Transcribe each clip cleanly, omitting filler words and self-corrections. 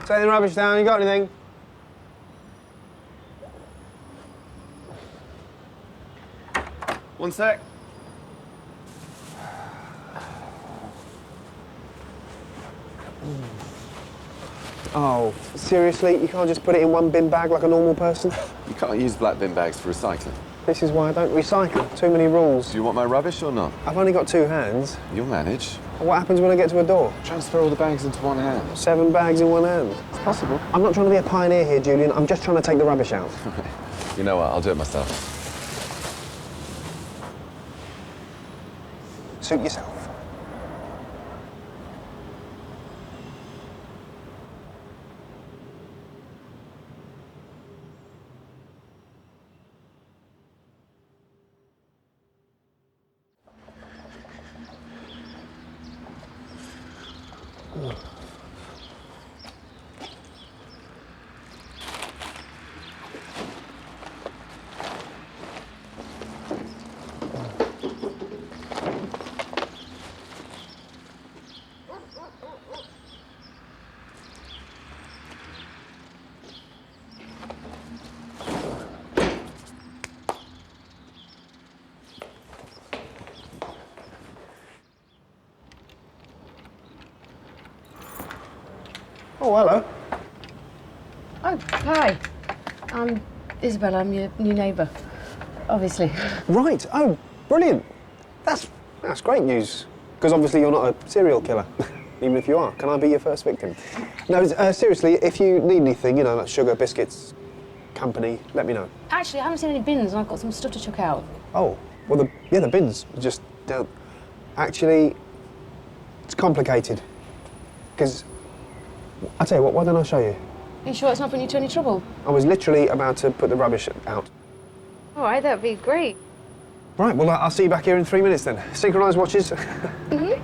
Take the rubbish down, you got anything? One sec. Oh, seriously? You can't just put it in one bin bag like a normal person? You can't use black bin bags for recycling. This is why I don't recycle. Too many rules. Do you want my rubbish or not? I've only got 2 hands. You'll manage. What happens when I get to a door? Transfer all the bags into one hand. 7 bags in one hand. It's possible. I'm not trying to be a pioneer here, Julian. I'm just trying to take the rubbish out. You know what? I'll do it myself. Suit yourself. Oh, hello. Oh, hi. I'm Isabel. I'm your new neighbour, obviously. Right. Oh, brilliant. That's great news. Because obviously you're not a serial killer, even if you are. Can I be your first victim? No, seriously, if you need anything, you know, like sugar, biscuits, company, let me know. Actually, I haven't seen any bins, and I've got some stuff to chuck out. Oh, well, the bins are just down. Actually, it's complicated. Because, I'll tell you what, why don't I show you? Are you sure it's not putting you to any trouble? I was literally about to put the rubbish out. All right, that'd be great. Right, well, I'll see you back here in 3 minutes then. Synchronised watches. Mm-hmm.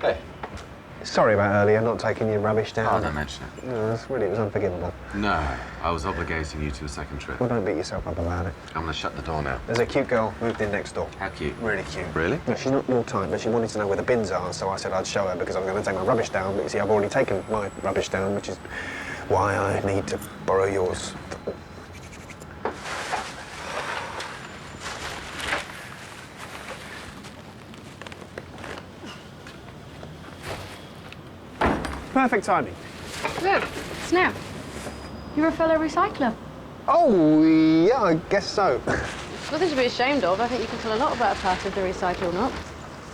Hey. Sorry about earlier, not taking your rubbish down. Oh, don't mention it. No, it was unforgivable. No, I was obligating you to a second trip. Well, don't beat yourself up about it. I'm gonna shut the door now. There's a cute girl moved in next door. How cute. Really cute. Really? No, she's not your type, but she wanted to know where the bins are, so I said I'd show her because I was going to take my rubbish down. But you see, I've already taken my rubbish down, which is why I need to borrow yours. Perfect timing. Look, it's now. You're a fellow recycler. Oh, yeah, I guess so. Nothing to be ashamed of. I think you can tell a lot about a part of the recycle or not.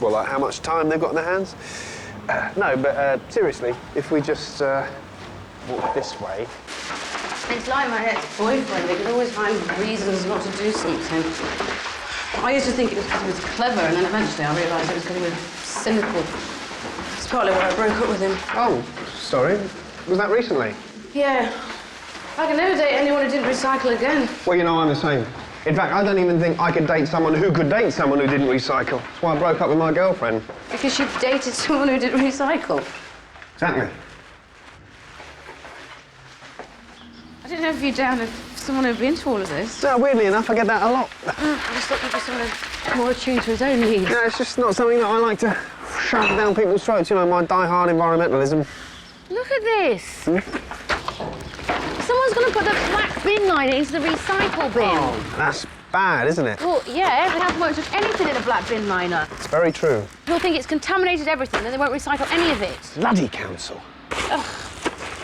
Well, like how much time they've got in their hands? No, but seriously, if we just walk this way. It's like my ex-boyfriend. They can always find reasons not to do something. I used to think it was because he was clever, and then eventually I realised it was because he was cynical. It's partly why I broke up with him. Oh, sorry. Was that recently? Yeah. I can never date anyone who didn't recycle again. Well, you know, I'm the same. In fact, I don't even think I could date someone who could date someone who didn't recycle. That's why I broke up with my girlfriend. Because she dated someone who didn't recycle. Exactly. I didn't have you down as someone who'd be into all of this. No, weirdly enough, I get that a lot. I just thought you'd be someone more attuned to his own needs. No, it's just not something that I like to shove down people's throats. You know, my die-hard environmentalism. Look at this. Someone's going to put the black bin liner into the recycle bin. Oh, that's bad, isn't it? Well, yeah, they haven't put anything in a black bin liner. It's very true. People think it's contaminated everything, and they won't recycle any of it. Bloody council. Ugh,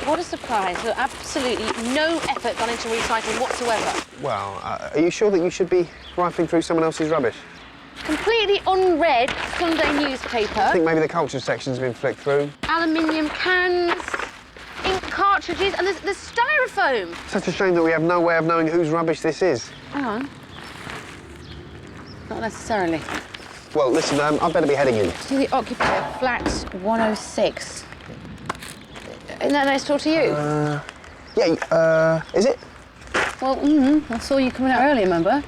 what a surprise. There's absolutely no effort gone into recycling whatsoever. Well, are you sure that you should be rifling through someone else's rubbish? Completely unread Sunday newspaper. I think maybe the culture section's been flicked through. Aluminium cans, ink cartridges, and there's styrofoam. Such a shame that we have no way of knowing whose rubbish this is. Hang on. Not necessarily. Well, listen, I'd better be heading in. To the occupier of flat 106. Isn't that next door to you? Yeah, is it? Well, I saw you coming out early, remember?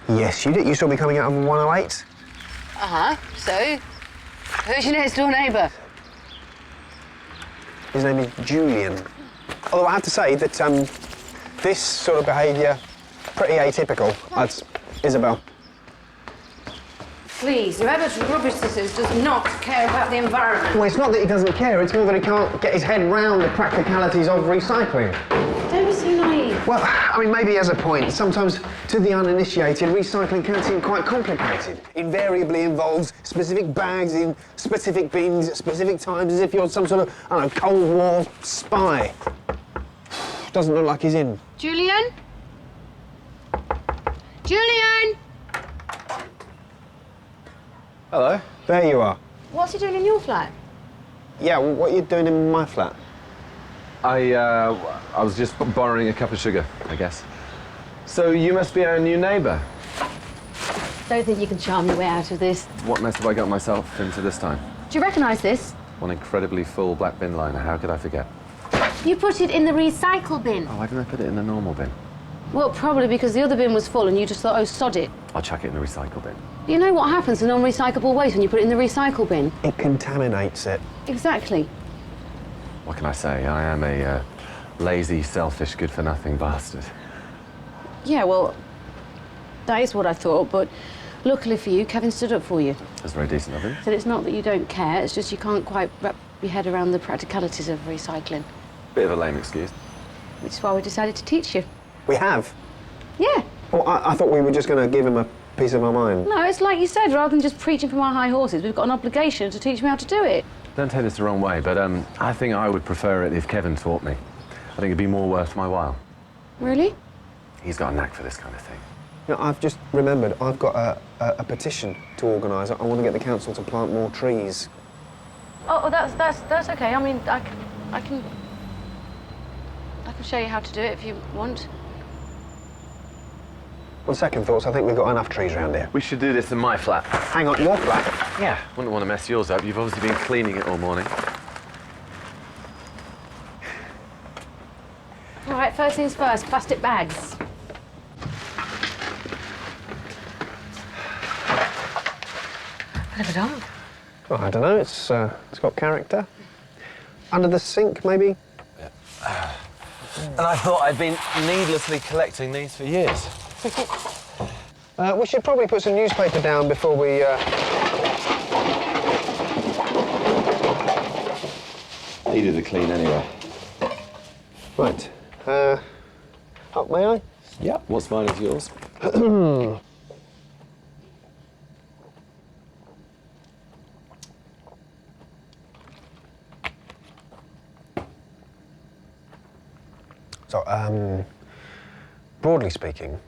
Yes, you did. You saw me coming out of 108? Uh-huh. So, who's your next door neighbour? His name is Julian. Although I have to say that this sort of behaviour, pretty atypical. That's Isabel. Please, whoever's rubbish this is does not care about the environment. Well, it's not that he doesn't care, it's more that he can't get his head round the practicalities of recycling. Don't be so naive. Well, I mean, maybe he has a point. Sometimes, to the uninitiated, recycling can seem quite complicated. Invariably involves specific bags in specific bins at specific times, as if you're some sort of, I don't know, Cold War spy. Doesn't look like he's in. Julian? Julian! Hello. There you are. What's he doing in your flat? Yeah, well, what are you doing in my flat? I was just borrowing a cup of sugar, I guess. So you must be our new neighbour. Don't think you can charm your way out of this. What mess have I got myself into this time? Do you recognise this? One incredibly full black bin liner. How could I forget? You put it in the recycle bin. Oh, why didn't I put it in the normal bin? Well, probably because the other bin was full and you just thought, oh, sod it. I'll chuck it in the recycle bin. You know what happens to non-recyclable waste when you put it in the recycle bin? It contaminates it. Exactly. What can I say? I am a lazy, selfish, good-for-nothing bastard. Yeah, well, that is what I thought, but luckily for you, Kevin stood up for you. That's very decent of him. Said it's not that you don't care, it's just you can't quite wrap your head around the practicalities of recycling. Bit of a lame excuse. Which is why we decided to teach you. We have? Yeah. Well, I thought we were just going to give him a piece of our mind. No, it's like you said, rather than just preaching from our high horses, we've got an obligation to teach him how to do it. Don't take this the wrong way, but I think I would prefer it if Kevin taught me. I think it'd be more worth my while. Really? He's got a knack for this kind of thing. You know, I've just remembered, I've got a petition to organise. I want to get the council to plant more trees. Oh, that's okay. I mean, I can show you how to do it if you want. On second thoughts, I think we've got enough trees around here. We should do this in my flat. Hang on, your flat? Yeah. Wouldn't want to mess yours up. You've obviously been cleaning it all morning. All right, first things first, plastic bags. Bit of a dump. Oh, I don't know, it's got character. Under the sink, maybe? And I thought I'd been needlessly collecting these for years. We should probably put some newspaper down before we... Needed a clean anyway. Right. Oh, may I? Yep. What's mine is yours. So, broadly speaking,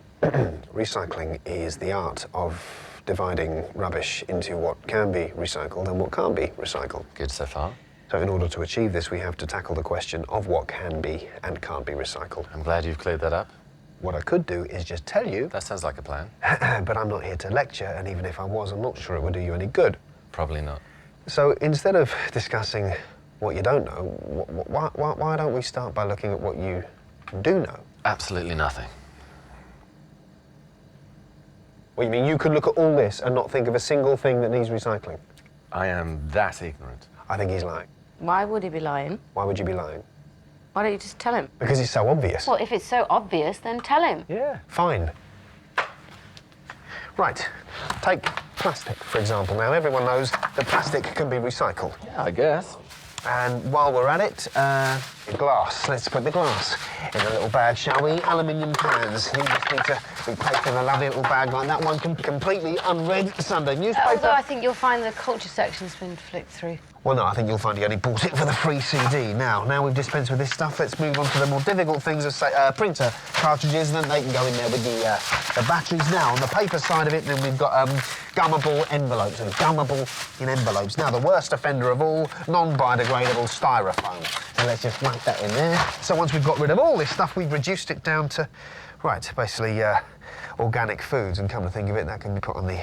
recycling is the art of dividing rubbish into what can be recycled and what can't be recycled. Good so far. So in order to achieve this, we have to tackle the question of what can be and can't be recycled. I'm glad you've cleared that up. What I could do is just tell you, That sounds like a plan. but I'm not here to lecture, and even if I was, I'm not sure it would do you any good. Probably not. So instead of discussing what you don't know, why don't we start by looking at what you do know? Absolutely nothing. What, you mean you could look at all this and not think of a single thing that needs recycling? I am that ignorant. I think he's lying. Why would he be lying? Why would you be lying? Why don't you just tell him? Because it's so obvious. Well, if it's so obvious, then tell him. Yeah. Fine. Right. Take plastic, for example. Now, everyone knows that plastic can be recycled. Yeah, I guess. And while we're at it, glass. Let's put the glass in a little bag, shall we? Aluminium cans. You just need to be placed in a lovely little bag like that one, completely unread Sunday newspaper. Although I think you'll find the culture section's been flicked through. Well, no, I think you'll find he only bought it for the free CD. Now we've dispensed with this stuff, let's move on to the more difficult things of, say, printer cartridges, and then they can go in there with the batteries. Now, on the paper side of it, then we've got gummable envelopes, and gummable in envelopes. Now, the worst offender of all, non-biodegradable styrofoam. And let's just whack that in there. So once we've got rid of all this stuff, we've reduced it down to, right, basically organic foods. And come to think of it, that can be put on the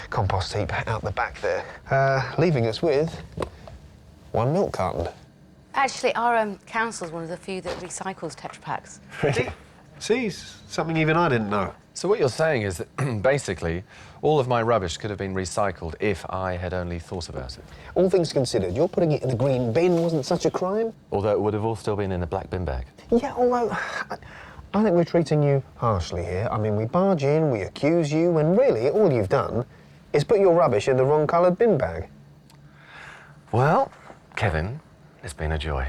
compost heap out the back there. Leaving us with 1 milk carton. Actually, our council's one of the few that recycles Tetra Paks. Really? See, something even I didn't know. So what you're saying is that, basically, all of my rubbish could have been recycled if I had only thought about it. All things considered, you're putting it in the green bin wasn't such a crime. Although it would have all still been in a black bin bag. Yeah, although I think we're treating you harshly here. I mean, we barge in, we accuse you, when really all you've done is put your rubbish in the wrong coloured bin bag. Well, Kevin, it's been a joy.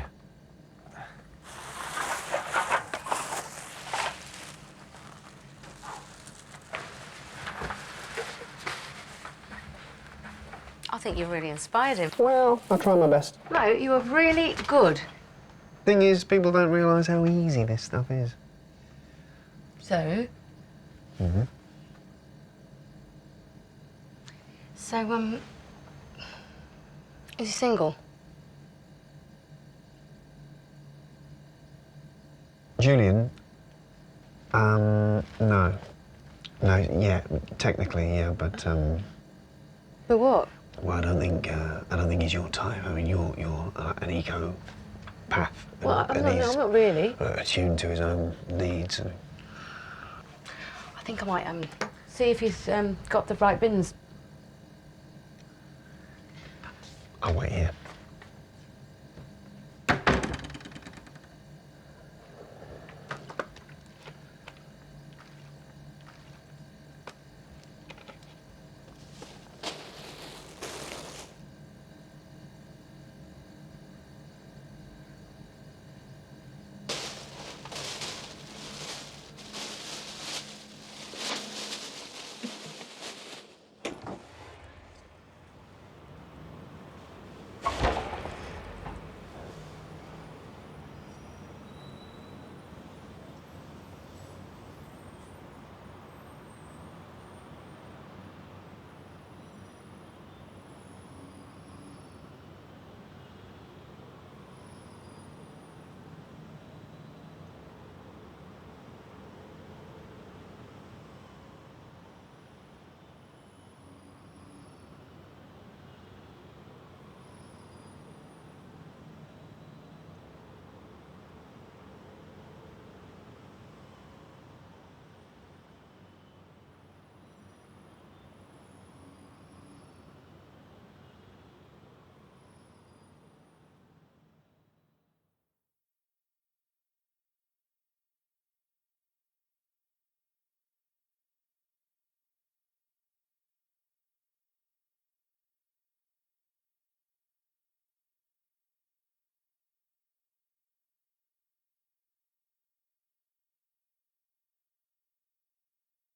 I think you really inspired him. Well, I'll try my best. No, you were really good. Thing is, people don't realise how easy this stuff is. So? Mm-hmm. So, is he single? Julian? No. No, yeah, technically, yeah, but, But what? well, I don't think he's your type. I mean, you're an eco-path. Well, I'm he's not really. attuned to his own needs. And... I think I might, see if he's, got the right bins. I'll wait here.